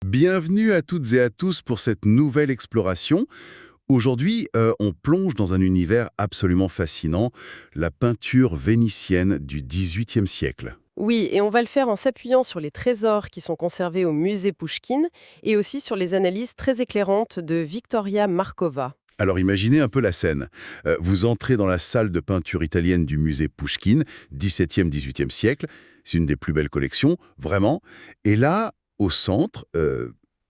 Bienvenue à toutes et à tous pour cette nouvelle exploration. Aujourd'hui, on plonge dans un univers absolument fascinant, la peinture vénitienne du XVIIIe siècle. Oui, et on va le faire en s'appuyant sur les trésors qui sont conservés au musée Pouchkine et aussi sur les analyses très éclairantes de Victoria Markova. Alors imaginez un peu la scène. Vous entrez dans la salle de peinture italienne du musée Pouchkine, XVIIe, XVIIIe siècle. C'est une des plus belles collections, vraiment. Et là, au centre,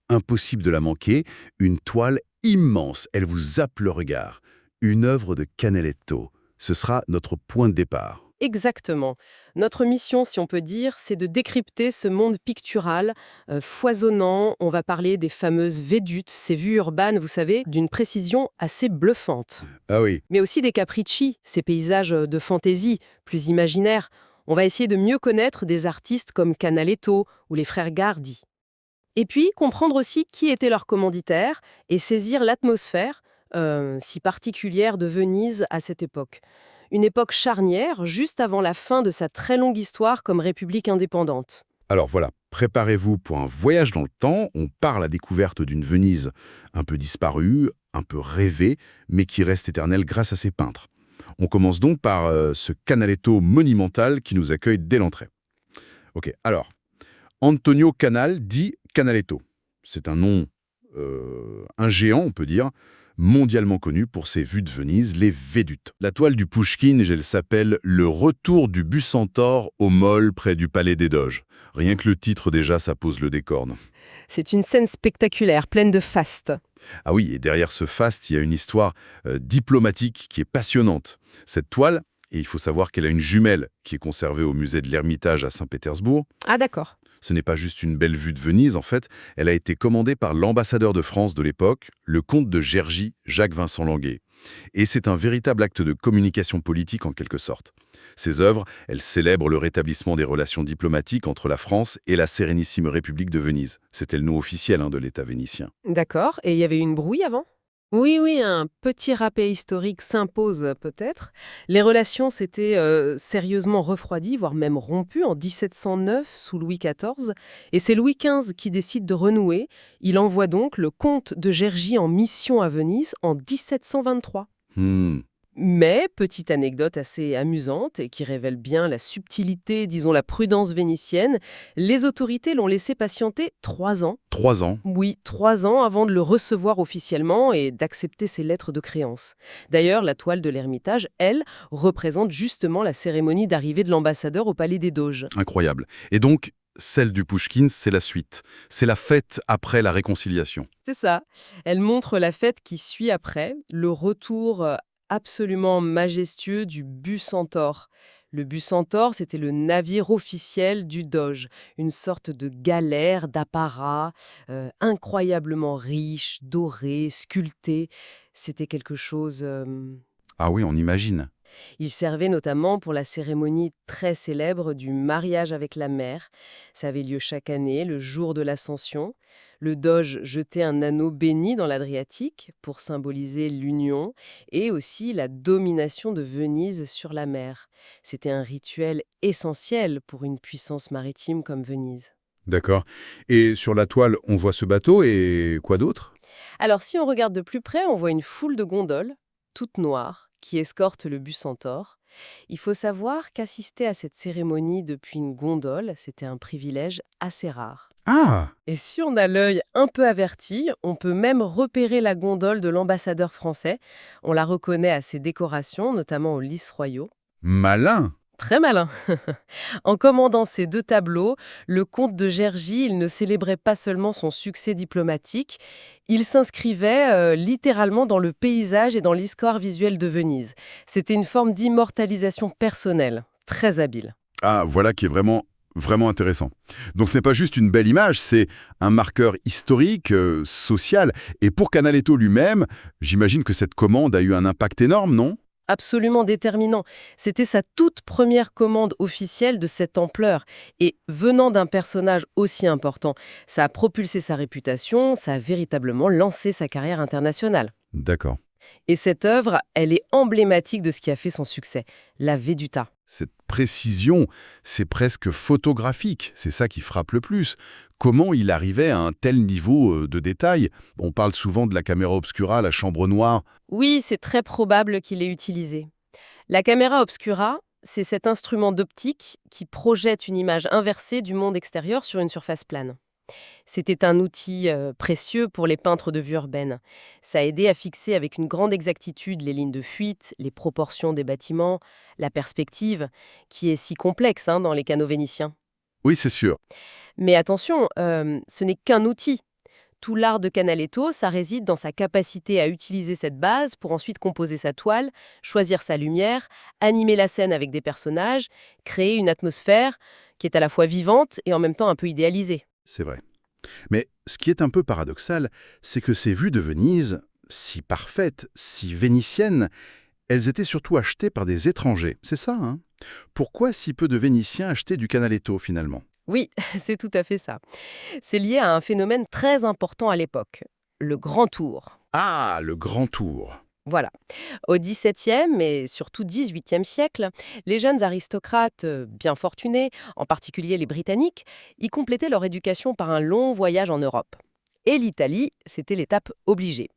impossible de la manquer, une toile immense. Elle vous zappe le regard. Une œuvre de Canaletto. Ce sera notre point de départ. Exactement. Notre mission, si on peut dire, c'est de décrypter ce monde pictural, foisonnant. On va parler des fameuses védutes, ces vues urbaines, vous savez, d'une précision assez bluffante. Ah oui, Mais aussi des capricci, ces paysages de fantaisie, plus imaginaires. On va essayer de mieux connaître des artistes comme Canaletto ou les frères Gardi. Et puis, comprendre aussi qui étaient leurs commanditaires et saisir l'atmosphère si particulière de Venise à cette époque. Une époque charnière, juste avant la fin de sa très longue histoire comme république indépendante. alors voilà, préparez-vous pour un voyage dans le temps. On part à la découverte d'une Venise un peu disparue, un peu rêvée, mais qui reste éternelle grâce à ses peintres. On commence donc par ce canaletto monumental qui nous accueille dès l'entrée. Ok, alors, Antonio Canal dit Canaletto. C'est un nom, un géant, on peut dire, mondialement connu pour ses vues de Venise, les Védutes. La toile du Pouchkine, elle s'appelle Le retour du bus centaure au Mall près du Palais des Doges. Rien que le titre déjà, ça pose le décor, non? C'est une scène spectaculaire, pleine de faste. Ah oui, et derrière ce faste, il y a une histoire diplomatique qui est passionnante. Cette toile, et il faut savoir qu'elle a une jumelle qui est conservée au musée de l'Ermitage à Saint-Pétersbourg. Ah d'accord. Ce n'est pas juste une belle vue de Venise, en fait, elle a été commandée par l'ambassadeur de France de l'époque, le comte de Gergy, Jacques-Vincent Languet. Et c'est un véritable acte de communication politique en quelque sorte. Ces œuvres, elles célèbrent le rétablissement des relations diplomatiques entre la France et la Sérénissime République de Venise. C'était le nom officiel de l'État vénitien. D'accord. Et il y avait eu une brouille avant? Oui, oui, un petit rappel historique s'impose peut-être. Les relations s'étaient sérieusement refroidies, voire même rompues en 1709 sous Louis XIV. Et c'est Louis XV qui décide de renouer. Il envoie donc le comte de Gergy en mission à Venise en 1723. Hmm. Mais, petite anecdote assez amusante et qui révèle bien la subtilité, disons la prudence vénitienne, les autorités l'ont laissé patienter 3 ans. 3 ans. Oui, 3 ans avant de le recevoir officiellement et d'accepter ses lettres de créance. D'ailleurs, la toile de l'Ermitage, elle, représente justement la cérémonie d'arrivée de l'ambassadeur au Palais des Doges. Incroyable. Et donc, celle du Pouchkine, c'est la suite. C'est la fête après la réconciliation. C'est ça. Elle montre la fête qui suit après, le retour absolument majestueux du bus Centaure. Le bus Centaure, c'était le navire officiel du Doge, une sorte de galère d'apparat incroyablement riche, doré, sculpté. C'était quelque chose. Ah oui, on imagine. Il servait notamment pour la cérémonie très célèbre du mariage avec la mer. Ça avait lieu chaque année, le jour de l'Ascension. Le doge jetait un anneau béni dans l'Adriatique pour symboliser l'union et aussi la domination de Venise sur la mer. C'était un rituel essentiel pour une puissance maritime comme Venise. D'accord. Et sur la toile, on voit ce bateau et quoi d'autre? Alors si on regarde de plus près, on voit une foule de gondoles, toutes noires, qui escortent le bus Centaure. Il faut savoir qu'assister à cette cérémonie depuis une gondole, c'était un privilège assez rare. Ah! Et si on a l'œil un peu averti, on peut même repérer la gondole de l'ambassadeur français. On la reconnaît à ses décorations, notamment aux lys royaux. Malin! Très malin. En commandant ces deux tableaux, le comte de Gergy, il ne célébrait pas seulement son succès diplomatique, il s'inscrivait littéralement dans le paysage et dans l'histoire visuelle de Venise. C'était une forme d'immortalisation personnelle, très habile. Ah, voilà qui est vraiment, vraiment intéressant. Donc ce n'est pas juste une belle image, c'est un marqueur historique, social. Et pour Canaletto lui-même, j'imagine que cette commande a eu un impact énorme, non? Absolument déterminant. C'était sa toute première commande officielle de cette ampleur. Et venant d'un personnage aussi important, ça a propulsé sa réputation, ça a véritablement lancé sa carrière internationale. D'accord. Et cette œuvre, elle est emblématique de ce qui a fait son succès, la Veduta. Cette précision, c'est presque photographique, c'est ça qui frappe le plus. Comment il arrivait à un tel niveau de détail? On parle souvent de la caméra obscura, la chambre noire. Oui, c'est très probable qu'il ait utilisé. La caméra obscura, c'est cet instrument d'optique qui projette une image inversée du monde extérieur sur une surface plane. C'était un outil précieux pour les peintres de vue urbaine. Ça a aidé à fixer avec une grande exactitude les lignes de fuite, les proportions des bâtiments, la perspective, qui est si complexe dans les canaux vénitiens. Oui, c'est sûr. Mais attention, ce n'est qu'un outil. Tout l'art de Canaletto, ça réside dans sa capacité à utiliser cette base pour ensuite composer sa toile, choisir sa lumière, animer la scène avec des personnages, créer une atmosphère qui est à la fois vivante et en même temps un peu idéalisée. C'est vrai. Mais ce qui est un peu paradoxal, c'est que ces vues de Venise, si parfaites, si vénitiennes, elles étaient surtout achetées par des étrangers. C'est ça, hein? Pourquoi si peu de Vénitiens achetaient du Canaletto, finalement? Oui, c'est tout à fait ça. C'est lié à un phénomène très important à l'époque, le Grand Tour. Ah, le Grand Tour. Voilà. Au XVIIe et surtout XVIIIe siècle, les jeunes aristocrates bien fortunés, en particulier les Britanniques, y complétaient leur éducation par un long voyage en Europe. Et l'Italie, c'était l'étape obligée.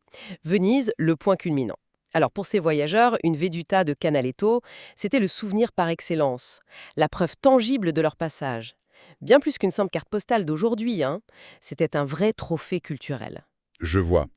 Venise, le point culminant. Alors pour ces voyageurs, une Veduta de Canaletto, c'était le souvenir par excellence, la preuve tangible de leur passage. Bien plus qu'une simple carte postale d'aujourd'hui, c'était un vrai trophée culturel. Je vois.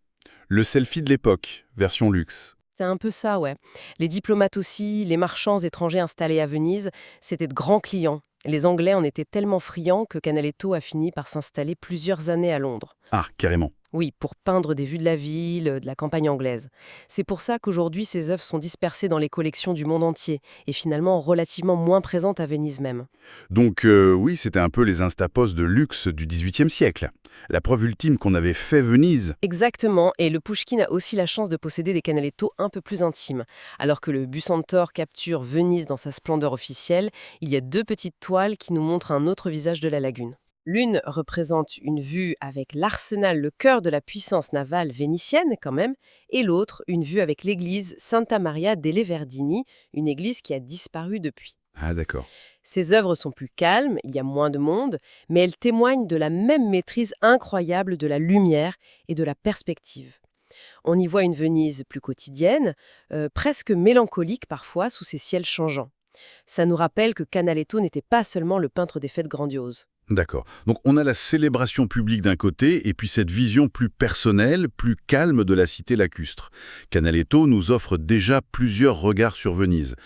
Le selfie de l'époque, version luxe. C'est un peu ça, ouais. Les diplomates aussi, les marchands étrangers installés à Venise, c'était de grands clients. Les Anglais en étaient tellement friands que Canaletto a fini par s'installer plusieurs années à Londres. Ah, carrément. Oui, pour peindre des vues de la ville, de la campagne anglaise. C'est pour ça qu'aujourd'hui, ces œuvres sont dispersées dans les collections du monde entier et finalement relativement moins présentes à Venise même. Donc oui, c'était un peu les instapos de luxe du XVIIIe siècle. La preuve ultime qu'on avait fait Venise. Exactement, et le Pouchkine a aussi la chance de posséder des Canaletto un peu plus intimes. Alors que le Bucentaure capture Venise dans sa splendeur officielle, il y a deux petites toiles qui nous montrent un autre visage de la lagune. L'une représente une vue avec l'Arsenal, le cœur de la puissance navale vénitienne quand même, et l'autre une vue avec l'église Santa Maria delle Verdini, une église qui a disparu depuis. Ah d'accord. Ces œuvres sont plus calmes, il y a moins de monde, mais elles témoignent de la même maîtrise incroyable de la lumière et de la perspective. On y voit une Venise plus quotidienne, presque mélancolique parfois sous ses ciels changeants. Ça nous rappelle que Canaletto n'était pas seulement le peintre des fêtes grandioses. D'accord. Donc on a la célébration publique d'un côté et puis cette vision plus personnelle, plus calme de la cité lacustre. Canaletto nous offre déjà plusieurs regards sur Venise.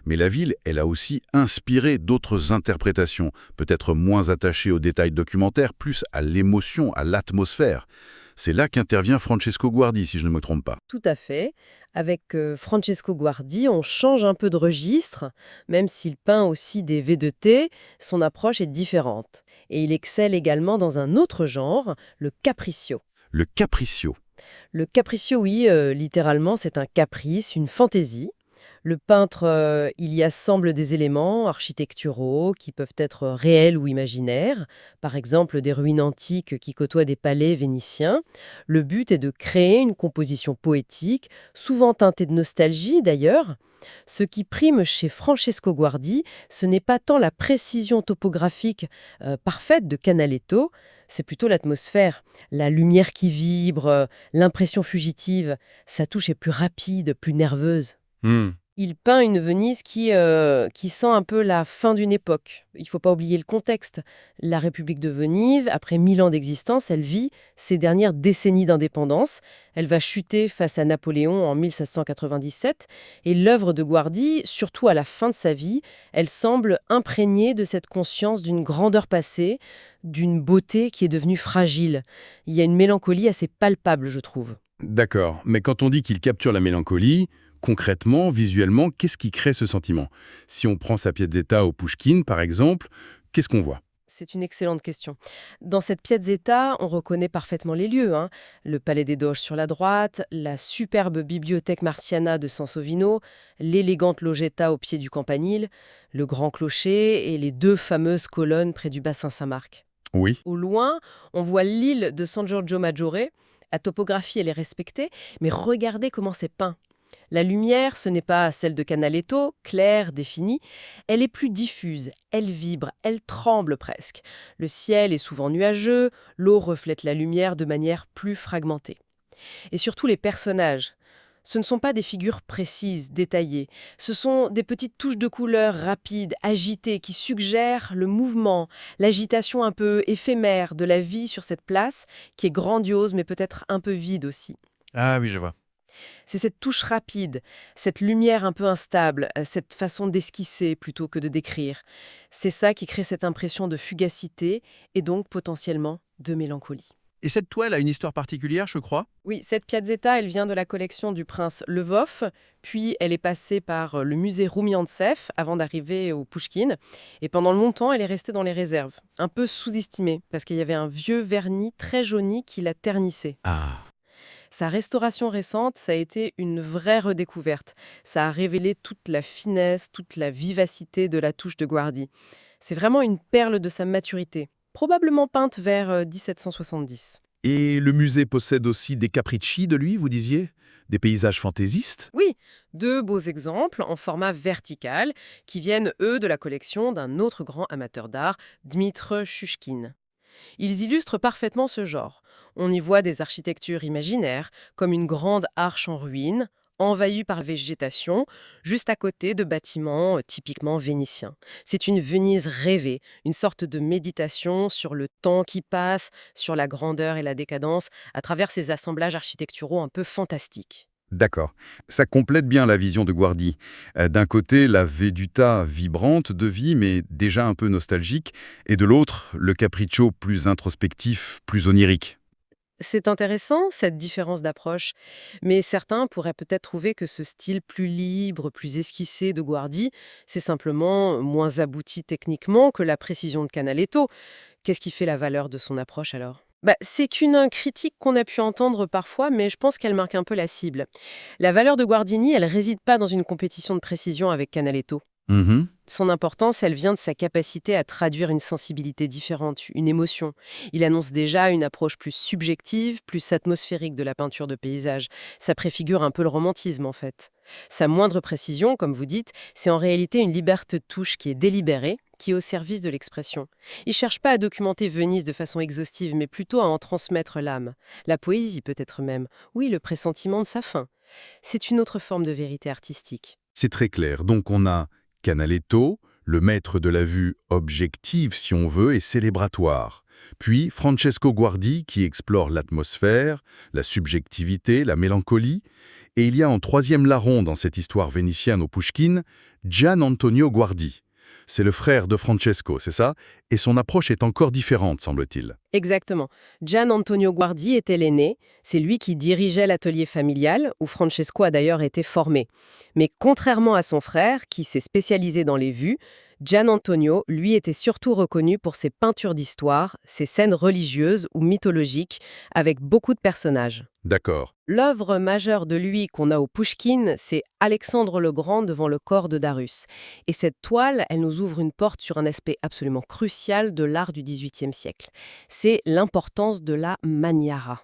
Mais la ville, elle a aussi inspiré d'autres interprétations, peut-être moins attachées aux détails documentaires, plus à l'émotion, à l'atmosphère. C'est là qu'intervient Francesco Guardi, si je ne me trompe pas. Tout à fait. Avec Francesco Guardi, on change un peu de registre, même s'il peint aussi des V2T, son approche est différente. Et il excelle également dans un autre genre, le capriccio. Le Capriccio. Le capriccio, oui, littéralement, c'est un caprice, une fantaisie. Le peintre, il y assemble des éléments architecturaux qui peuvent être réels ou imaginaires, par exemple des ruines antiques qui côtoient des palais vénitiens. Le but est de créer une composition poétique, souvent teintée de nostalgie d'ailleurs. Ce qui prime chez Francesco Guardi, ce n'est pas tant la précision topographique parfaite de Canaletto, c'est plutôt l'atmosphère, la lumière qui vibre, l'impression fugitive. Sa touche est plus rapide, plus nerveuse. Il peint une Venise qui sent un peu la fin d'une époque. Il ne faut pas oublier le contexte. La République de Venise, après 1000 ans d'existence, elle vit ses dernières décennies d'indépendance. Elle va chuter face à Napoléon en 1797. Et l'œuvre de Guardi, surtout à la fin de sa vie, elle semble imprégnée de cette conscience d'une grandeur passée, d'une beauté qui est devenue fragile. Il y a une mélancolie assez palpable, je trouve. D'accord, mais quand on dit qu'il capture la mélancolie, concrètement, visuellement, qu'est-ce qui crée ce sentiment? Si on prend sa Piazzetta au Pouchkine, par exemple, qu'est-ce qu'on voit? C'est une excellente question. Dans cette Piazzetta, on reconnaît parfaitement les lieux. Le Palais des Doges sur la droite, la superbe bibliothèque Martiana de Sansovino, l'élégante Loggia au pied du campanile, le grand clocher et les deux fameuses colonnes près du bassin Saint-Marc. Oui, Au loin, on voit l'île de San Giorgio Maggiore. La topographie, elle est respectée, mais regardez comment c'est peint. La lumière, ce n'est pas celle de Canaletto, claire, définie, elle est plus diffuse, elle vibre, elle tremble presque. Le ciel est souvent nuageux, l'eau reflète la lumière de manière plus fragmentée. Et surtout les personnages. Ce ne sont pas des figures précises, détaillées. Ce sont des petites touches de couleurs rapides, agitées, qui suggèrent le mouvement, l'agitation un peu éphémère de la vie sur cette place, qui est grandiose mais peut-être un peu vide aussi. Ah oui, je vois. C'est cette touche rapide, cette lumière un peu instable, cette façon d'esquisser plutôt que de décrire. C'est ça qui crée cette impression de fugacité et donc potentiellement de mélancolie. Et cette toile a une histoire particulière, je crois? Oui, cette Piazzetta, elle vient de la collection du prince Lvov, puis elle est passée par le musée Roumiantsev avant d'arriver au Pouchkine. Et pendant longtemps, elle est restée dans les réserves, un peu sous-estimée, parce qu'il y avait un vieux vernis très jauni qui la ternissait. Ah. Sa restauration récente, ça a été une vraie redécouverte. Ça a révélé toute la finesse, toute la vivacité de la touche de Guardi. C'est vraiment une perle de sa maturité, probablement peinte vers 1770. Et le musée possède aussi des capricci de lui, vous disiez? Des paysages fantaisistes? Oui, deux beaux exemples en format vertical qui viennent, eux, de la collection d'un autre grand amateur d'art, Dmitr Shushkin. Ils illustrent parfaitement ce genre. On y voit des architectures imaginaires, comme une grande arche en ruine, envahie par la végétation, juste à côté de bâtiments typiquement vénitiens. C'est une Venise rêvée, une sorte de méditation sur le temps qui passe, sur la grandeur et la décadence, à travers ces assemblages architecturaux un peu fantastiques. D'accord. Ça complète bien la vision de Guardi. D'un côté, la Veduta vibrante de vie, mais déjà un peu nostalgique, et de l'autre, le capriccio plus introspectif, plus onirique. C'est intéressant, cette différence d'approche, mais certains pourraient peut-être trouver que ce style plus libre, plus esquissé de Guardi, c'est simplement moins abouti techniquement que la précision de Canaletto. Qu'est-ce qui fait la valeur de son approche alors? C'est qu'une critique qu'on a pu entendre parfois, mais je pense qu'elle marque un peu la cible. La valeur de Guardini, elle réside pas dans une compétition de précision avec Canaletto. Mhm. Son importance, elle vient de sa capacité à traduire une sensibilité différente, une émotion. Il annonce déjà une approche plus subjective, plus atmosphérique de la peinture de paysage. Ça préfigure un peu le romantisme, en fait. Sa moindre précision, comme vous dites, c'est en réalité une liberté de touche qui est délibérée, qui est au service de l'expression. Il cherche pas à documenter Venise de façon exhaustive, mais plutôt à en transmettre l'âme. La poésie, peut-être même. Oui, le pressentiment de sa fin. C'est une autre forme de vérité artistique. C'est très clair. Donc on a Canaletto, le maître de la vue objective si on veut et célébratoire. Puis Francesco Guardi qui explore l'atmosphère, la subjectivité, la mélancolie. Et il y a en troisième larron dans cette histoire vénitienne au Pouchkine, Gian Antonio Guardi. C'est le frère de Francesco, c'est ça? Et son approche est encore différente, semble-t-il. Exactement. Gian Antonio Guardi était l'aîné. C'est lui qui dirigeait l'atelier familial, où Francesco a d'ailleurs été formé. Mais contrairement à son frère, qui s'est spécialisé dans les vues, Gian Antonio, lui, était surtout reconnu pour ses peintures d'histoire, ses scènes religieuses ou mythologiques, avec beaucoup de personnages. D'accord. L'œuvre majeure de lui qu'on a au Pouchkine, c'est Alexandre le Grand devant le corps de Darius. Et cette toile, elle nous ouvre une porte sur un aspect absolument crucial de l'art du XVIIIe siècle. C'est l'importance de la maniera.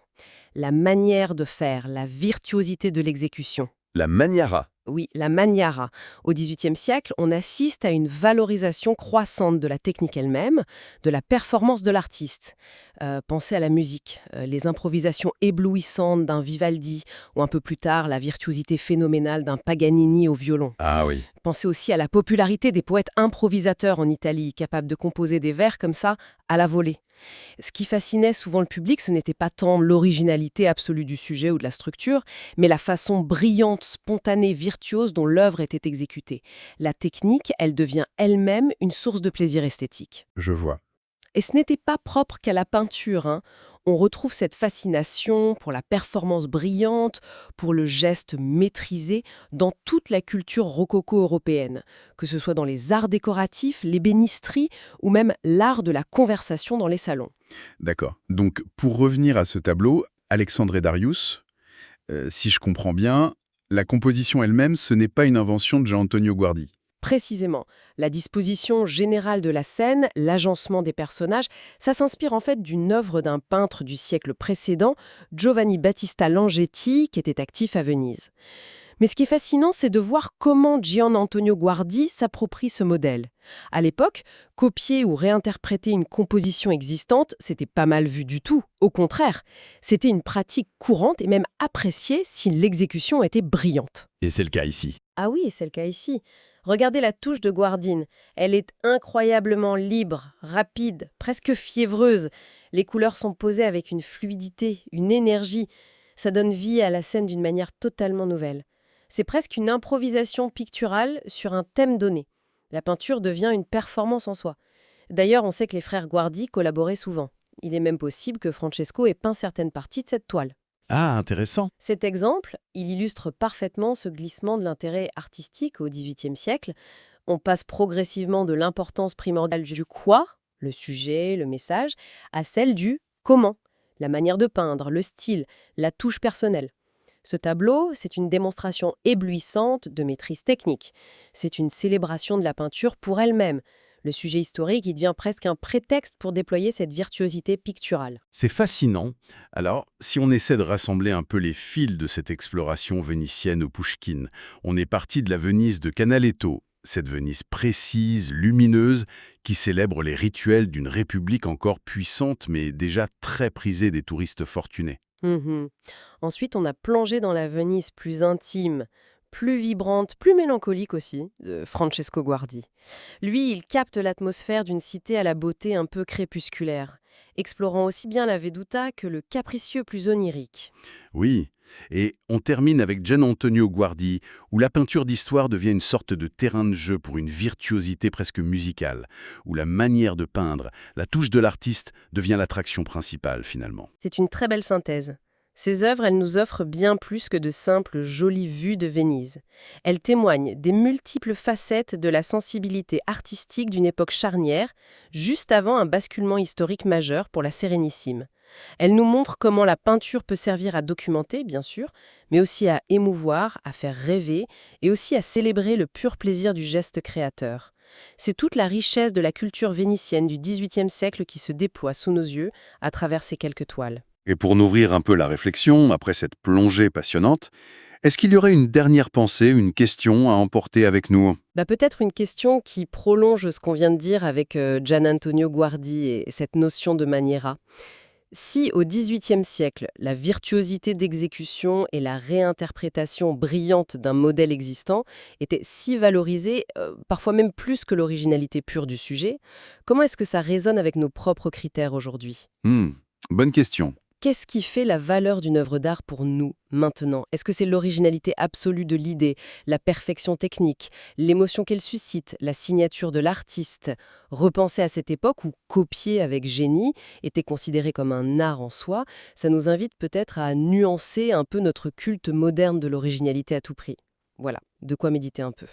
La manière de faire, la virtuosité de l'exécution. La maniera. Oui, la maniera. Au XVIIIe siècle, on assiste à une valorisation croissante de la technique elle-même, de la performance de l'artiste. Pensez à la musique, les improvisations éblouissantes d'un Vivaldi, ou un peu plus tard, la virtuosité phénoménale d'un Paganini au violon. Ah oui. Pensez aussi à la popularité des poètes improvisateurs en Italie, capables de composer des vers comme ça, à la volée. Ce qui fascinait souvent le public, ce n'était pas tant l'originalité absolue du sujet ou de la structure, mais la façon brillante, spontanée, virtuose dont l'œuvre était exécutée. La technique, elle devient elle-même une source de plaisir esthétique. Je vois. Et ce n'était pas propre qu'à la peinture, hein. On retrouve cette fascination pour la performance brillante, pour le geste maîtrisé dans toute la culture rococo européenne, que ce soit dans les arts décoratifs, l'ébénisterie ou même l'art de la conversation dans les salons. D'accord. Donc, pour revenir à ce tableau, Alexandre et Darius, si je comprends bien, la composition elle-même, ce n'est pas une invention de Gian-Antonio Guardi. Précisément, la disposition générale de la scène, l'agencement des personnages, ça s'inspire en fait d'une œuvre d'un peintre du siècle précédent, Giovanni Battista Langetti, qui était actif à Venise. Mais ce qui est fascinant, c'est de voir comment Gian Antonio Guardi s'approprie ce modèle. À l'époque, copier ou réinterpréter une composition existante, c'était pas mal vu du tout. Au contraire, c'était une pratique courante et même appréciée si l'exécution était brillante. Et c'est le cas ici. Ah oui, c'est le cas ici. Regardez la touche de Guardin. Elle est incroyablement libre, rapide, presque fiévreuse. Les couleurs sont posées avec une fluidité, une énergie. Ça donne vie à la scène d'une manière totalement nouvelle. C'est presque une improvisation picturale sur un thème donné. La peinture devient une performance en soi. D'ailleurs, on sait que les frères Guardi collaboraient souvent. Il est même possible que Francesco ait peint certaines parties de cette toile. Ah, intéressant. Cet exemple, il illustre parfaitement ce glissement de l'intérêt artistique au XVIIIe siècle. On passe progressivement de l'importance primordiale du quoi, le sujet, le message, à celle du comment, la manière de peindre, le style, la touche personnelle. Ce tableau, c'est une démonstration éblouissante de maîtrise technique. C'est une célébration de la peinture pour elle-même. Le sujet historique, il devient presque un prétexte pour déployer cette virtuosité picturale. C'est fascinant. Alors, si on essaie de rassembler un peu les fils de cette exploration vénitienne au Pouchkine, on est parti de la Venise de Canaletto, cette Venise précise, lumineuse, qui célèbre les rituels d'une république encore puissante mais déjà très prisée des touristes fortunés. Mhm. Ensuite, on a plongé dans la Venise plus intime, plus vibrante, plus mélancolique aussi, de Francesco Guardi. Lui, il capte l'atmosphère d'une cité à la beauté un peu crépusculaire, explorant aussi bien la Veduta que le capricieux plus onirique. Oui, et on termine avec Gian Antonio Guardi, où la peinture d'histoire devient une sorte de terrain de jeu pour une virtuosité presque musicale, où la manière de peindre, la touche de l'artiste devient l'attraction principale finalement. C'est une très belle synthèse. Ces œuvres, elles nous offrent bien plus que de simples jolies vues de Venise. Elles témoignent des multiples facettes de la sensibilité artistique d'une époque charnière, juste avant un basculement historique majeur pour la Sérénissime. Elles nous montrent comment la peinture peut servir à documenter, bien sûr, mais aussi à émouvoir, à faire rêver, et aussi à célébrer le pur plaisir du geste créateur. C'est toute la richesse de la culture vénitienne du XVIIIe siècle qui se déploie sous nos yeux à travers ces quelques toiles. Et pour nourrir un peu la réflexion, après cette plongée passionnante, est-ce qu'il y aurait une dernière pensée, une question à emporter avec nous? Peut-être une question qui prolonge ce qu'on vient de dire avec Gian Antonio Guardi et cette notion de maniera. Si au XVIIIe siècle, la virtuosité d'exécution et la réinterprétation brillante d'un modèle existant étaient si valorisées, parfois même plus que l'originalité pure du sujet, comment est-ce que ça résonne avec nos propres critères aujourd'hui ? Bonne question. Qu'est-ce qui fait la valeur d'une œuvre d'art pour nous, maintenant ? Est-ce que c'est l'originalité absolue de l'idée, la perfection technique, l'émotion qu'elle suscite, la signature de l'artiste ? Repenser à cette époque où copier avec génie était considéré comme un art en soi, ça nous invite peut-être à nuancer un peu notre culte moderne de l'originalité à tout prix. Voilà, de quoi méditer un peu.